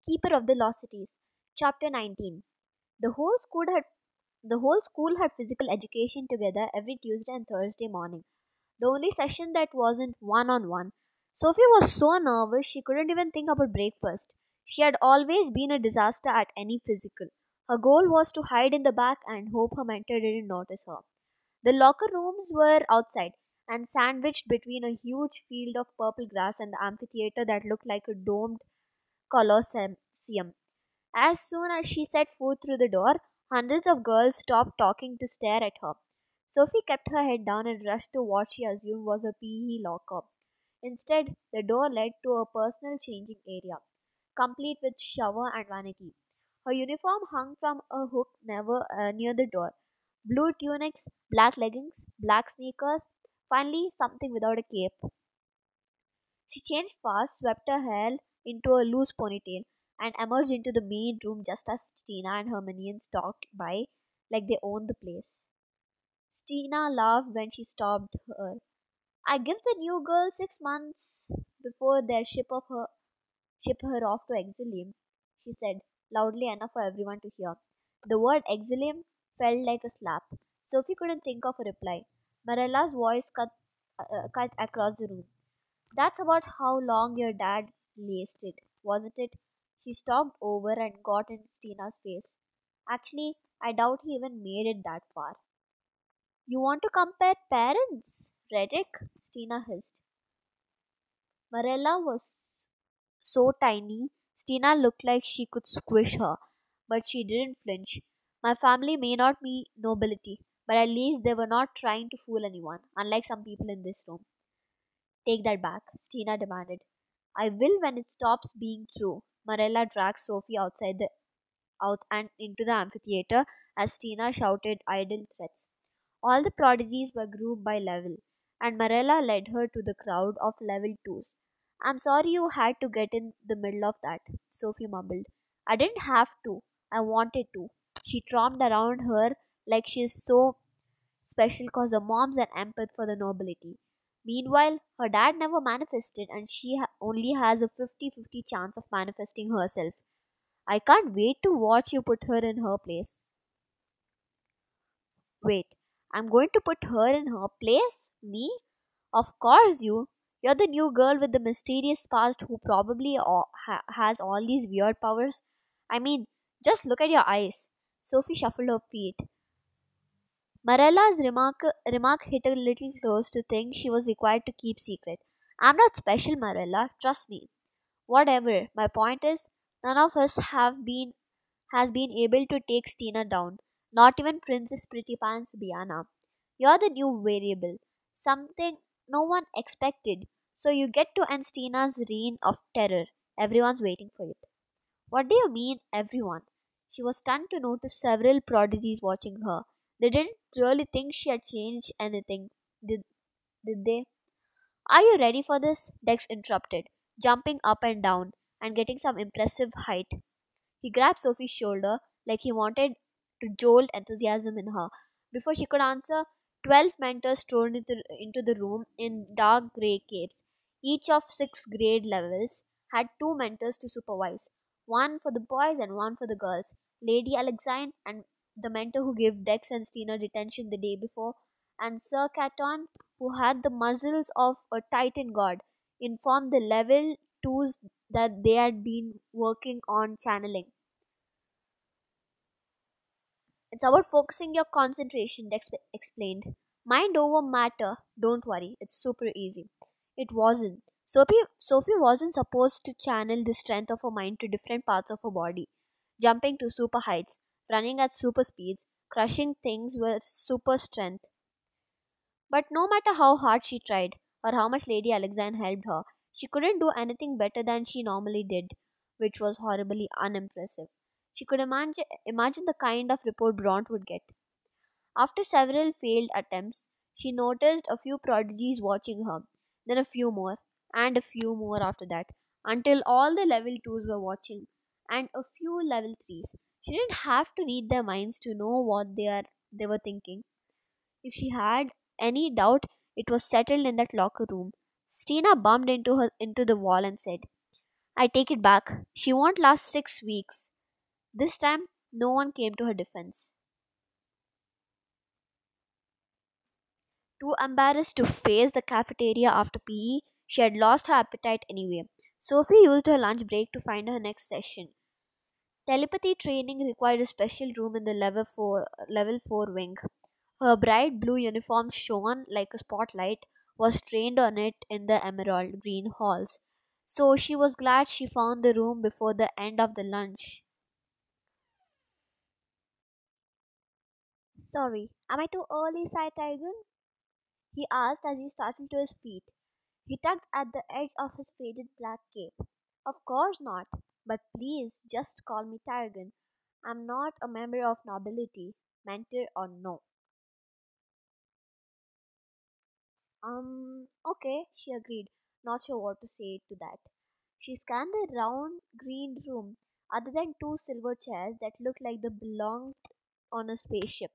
Keeper of the Lost Cities. Chapter 19. The whole school had the whole school had physical education together every Tuesday and Thursday morning. The only session that wasn't one on one. Sophie was so nervous she couldn't even think about breakfast. She had always been a disaster at any physical. Her goal was to hide in the back and hope her mentor didn't notice her. The locker rooms were outside and sandwiched between a huge field of purple grass and the amphitheater that looked like a domed colosseum. As soon as she set foot through the door, hundreds of girls stopped talking to stare at her. Sophie kept her head down and rushed to what she assumed was a PE locker. Instead, the door led to a personal changing area, complete with shower and vanity. Her uniform hung from a hook near the door. Blue tunics, black leggings, black sneakers, finally something without a cape. She changed fast, swept her hair into a loose ponytail, and emerged into the main room just as Stina and her minions stalked by like they owned the place. Stina laughed when she stopped her. I give the new girl 6 months before they ship her off to Exilium, she said, loudly enough for everyone to hear. The word Exilium felt like a slap. Sophie couldn't think of a reply. Marella's voice cut across the room. That's about how long your dad laced it, wasn't it? She stalked over and got in Stina's face. Actually, I doubt he even made it that far. You want to compare parents? Reddick? Stina hissed. Marella was so tiny, Stina looked like she could squish her, but she didn't flinch. My family may not be nobility, but at least they were not trying to fool anyone, unlike some people in this room. Take that back, Stina demanded. I will when it stops being true. Marella dragged Sophie out and into the amphitheater as Stina shouted idle threats. All the prodigies were grouped by level, and Marella led her to the crowd of level twos. I'm sorry you had to get in the middle of that, Sophie mumbled. I didn't have to. I wanted to. She tromped around her like she's so special cause her mom's an empath for the nobility. Meanwhile, her dad never manifested and she only has a 50-50 chance of manifesting herself. I can't wait to watch you put her in her place. Wait, I'm going to put her in her place? Me? Of course you. You're the new girl with the mysterious past who probably has all these weird powers. I mean, just look at your eyes. Sophie shuffled her feet. Marella's remark hit a little close to things she was required to keep secret. I'm not special, Marella. Trust me. Whatever. My point is, none of us has been able to take Stina down. Not even Princess Pretty Pants Biana. You're the new variable. Something no one expected. So you get to end Stina's reign of terror. Everyone's waiting for it. What do you mean, everyone? She was stunned to notice several prodigies watching her. They didn't really think she had changed anything, did, did they? Are you ready for this? Dex interrupted, jumping up and down and getting some impressive height. He grabbed Sophie's shoulder like he wanted to jolt enthusiasm in her. Before she could answer, 12 mentors strode into the room in dark grey capes. Each of 6 grade levels had 2 mentors to supervise, one for the boys and one for the girls. Lady Alexine and the mentor who gave Dex and Stina detention the day before, and Sir Caton, who had the muscles of a Titan god, informed the level 2s that they had been working on channeling. It's about focusing your concentration, Dex explained. Mind over matter, don't worry, it's super easy. It wasn't. Sophie wasn't supposed to channel the strength of her mind to different parts of her body, jumping to super heights, running at super speeds, crushing things with super strength. But no matter how hard she tried, or how much Lady Alexandre helped her, she couldn't do anything better than she normally did, which was horribly unimpressive. She could imagine the kind of report Bront would get. After several failed attempts, she noticed a few prodigies watching her, then a few more, and a few more after that, until all the level 2s were watching, and a few level 3s. She didn't have to read their minds to know what they were thinking. If she had any doubt, it was settled in that locker room. Stina bumped into the wall and said, I take it back. She won't last 6 weeks. This time, no one came to her defense. Too embarrassed to face the cafeteria after PE, she had lost her appetite anyway. Sophie used her lunch break to find her next session. Telepathy training required a special room in the level 4 wing. Her bright blue uniform shone like a spotlight was trained on it in the emerald green halls. So she was glad she found the room before the end of the lunch. Sorry, am I too early, Sai Tiger? He asked as he started to his feet. He tugged at the edge of his faded black cape. Of course not, but please just call me Targan. I'm not a member of nobility, mentor or no. Okay, she agreed, not sure what to say to that. She scanned the round green room, other than two silver chairs that looked like they belonged on a spaceship.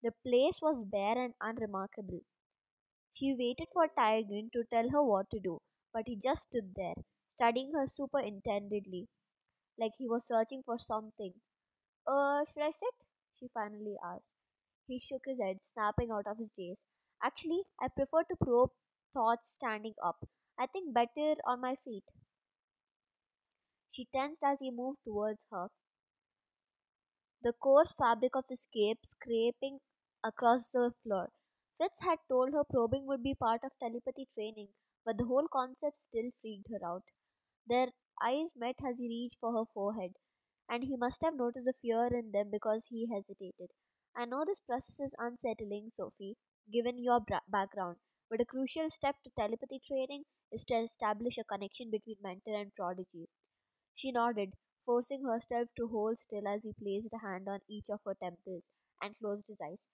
The place was bare and unremarkable. She waited for Tyrion to tell her what to do, but he just stood there, studying her superintendently, like he was searching for something. Should I sit? She finally asked. He shook his head, snapping out of his daze. Actually, I prefer to probe thoughts standing up. I think better on my feet. She tensed as he moved towards her, the coarse fabric of his cape scraping across the floor. Fitz had told her probing would be part of telepathy training, but the whole concept still freaked her out. Their eyes met as he reached for her forehead, and he must have noticed the fear in them because he hesitated. I know this process is unsettling, Sophie, given your background, but a crucial step to telepathy training is to establish a connection between mentor and prodigy. She nodded, forcing herself to hold still as he placed a hand on each of her temples and closed his eyes.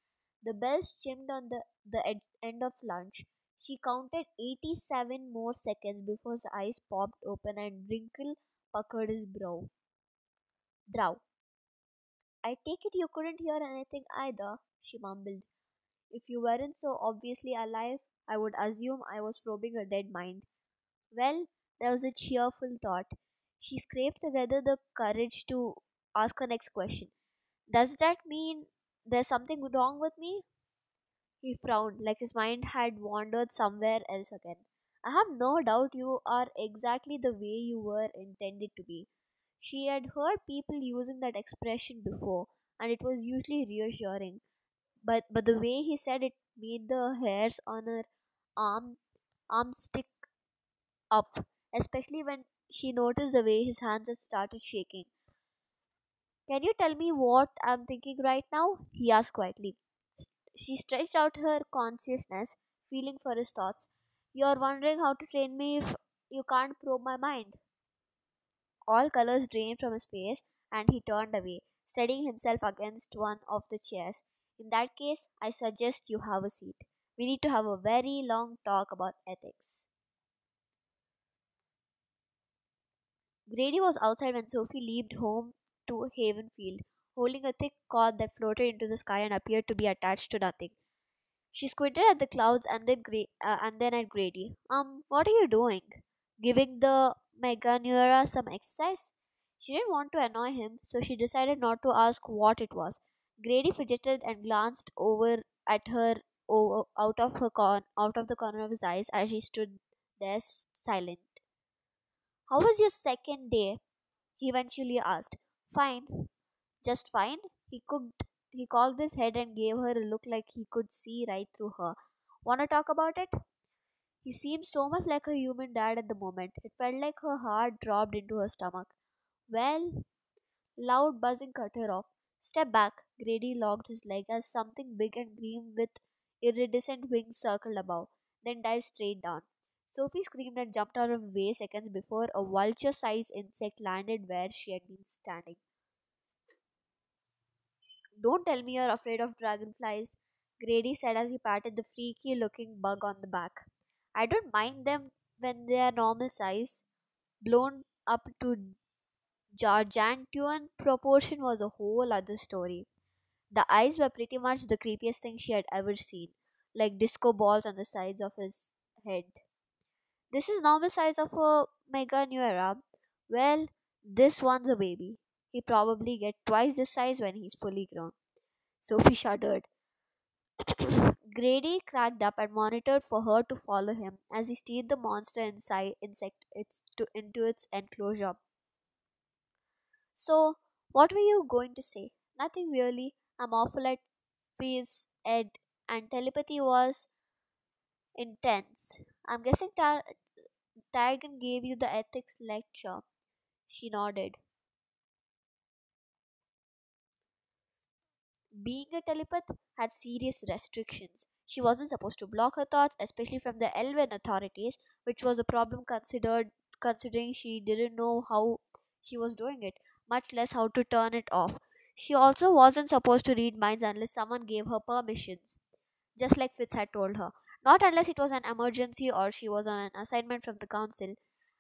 The bells chimed on the end of lunch. She counted 87 more seconds before his eyes popped open and wrinkle puckered his brow. I take it you couldn't hear anything either, she mumbled. If you weren't so obviously alive, I would assume I was probing a dead mind. Well, there was a cheerful thought. She scraped together the courage to ask her next question. Does that mean there's something wrong with me? He frowned, like his mind had wandered somewhere else again. I have no doubt you are exactly the way you were intended to be. She had heard people using that expression before, and it was usually reassuring. But the way he said it made the hairs on her arm arms stick up, especially when she noticed the way his hands had started shaking. Can you tell me what I'm thinking right now? He asked quietly. She stretched out her consciousness, feeling for his thoughts. You're wondering how to train me if you can't probe my mind. All colors drained from his face, and he turned away, steadying himself against one of the chairs. In that case, I suggest you have a seat. We need to have a very long talk about ethics. Grady was outside when Sophie leaped home to Havenfield, holding a thick cord that floated into the sky and appeared to be attached to nothing. She squinted at the clouds and then at Grady. What are you doing? Giving the Meganeura some exercise? She didn't want to annoy him, so she decided not to ask what it was. Grady fidgeted and glanced over at her out of the corner of his eyes as she stood there silent. How was your second day? He eventually asked. Fine, just fine. He cocked his head and gave her a look like he could see right through her. Wanna talk about it? He seemed so much like a human dad at the moment. It felt like her heart dropped into her stomach. Well, loud buzzing cut her off. Step back. Grady locked his leg as something big and green with iridescent wings circled above, then dived straight down. Sophie screamed and jumped out of the way seconds before a vulture sized insect landed where she had been standing. Don't tell me you're afraid of dragonflies, Grady said as he patted the freaky looking bug on the back. I don't mind them when they are normal size. Blown up to gargantuan proportion was a whole other story. The eyes were pretty much the creepiest thing she had ever seen, like disco balls on the sides of his head. This is normal size of a Meganeura. Well, this one's a baby. He probably get twice this size when he's fully grown. Sophie shuddered. Grady cracked up and monitored for her to follow him as he steered the monster into its enclosure. So, what were you going to say? Nothing really. I'm awful at phys ed, and telepathy was intense. I'm guessing Tigan gave you the ethics lecture. She nodded. Being a telepath had serious restrictions. She wasn't supposed to block her thoughts, especially from the Elven authorities, which was a problem considering she didn't know how she was doing it, much less how to turn it off. She also wasn't supposed to read minds unless someone gave her permissions, just like Fitz had told her. Not unless it was an emergency or she was on an assignment from the council,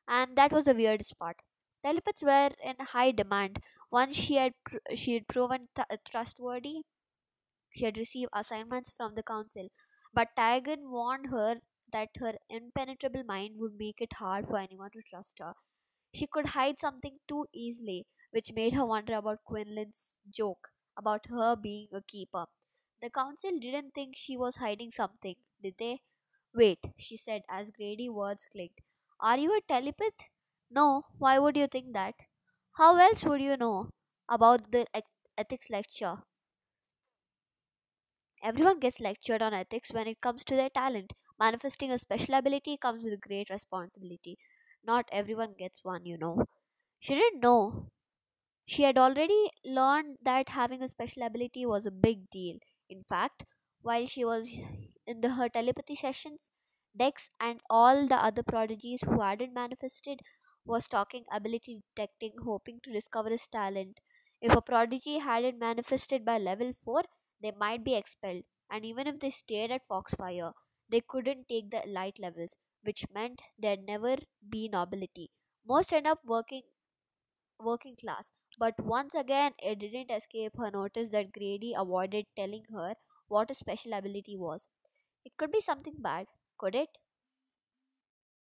and that was the weirdest part. Telepaths were in high demand. Once she had proven trustworthy, she had received assignments from the council, but Tigan warned her that her impenetrable mind would make it hard for anyone to trust her. She could hide something too easily, which made her wonder about Quinlan's joke about her being a keeper. The council didn't think she was hiding something, did they? Wait, she said as Grady words clicked. Are you a telepath? No, why would you think that? How else would you know about the ethics lecture? Everyone gets lectured on ethics when it comes to their talent. Manifesting a special ability comes with great responsibility. Not everyone gets one. She didn't know. She had already learned that having a special ability was a big deal. In fact, while she was in her telepathy sessions, Dex and all the other prodigies who hadn't manifested was talking ability detecting, hoping to discover his talent. If a prodigy hadn't manifested by level 4, they might be expelled, and even if they stayed at Foxfire, they couldn't take the light levels, which meant there'd never be nobility. Most end up working class. But once again, it didn't escape her notice that Grady avoided telling her what a special ability was. It could be something bad, could it?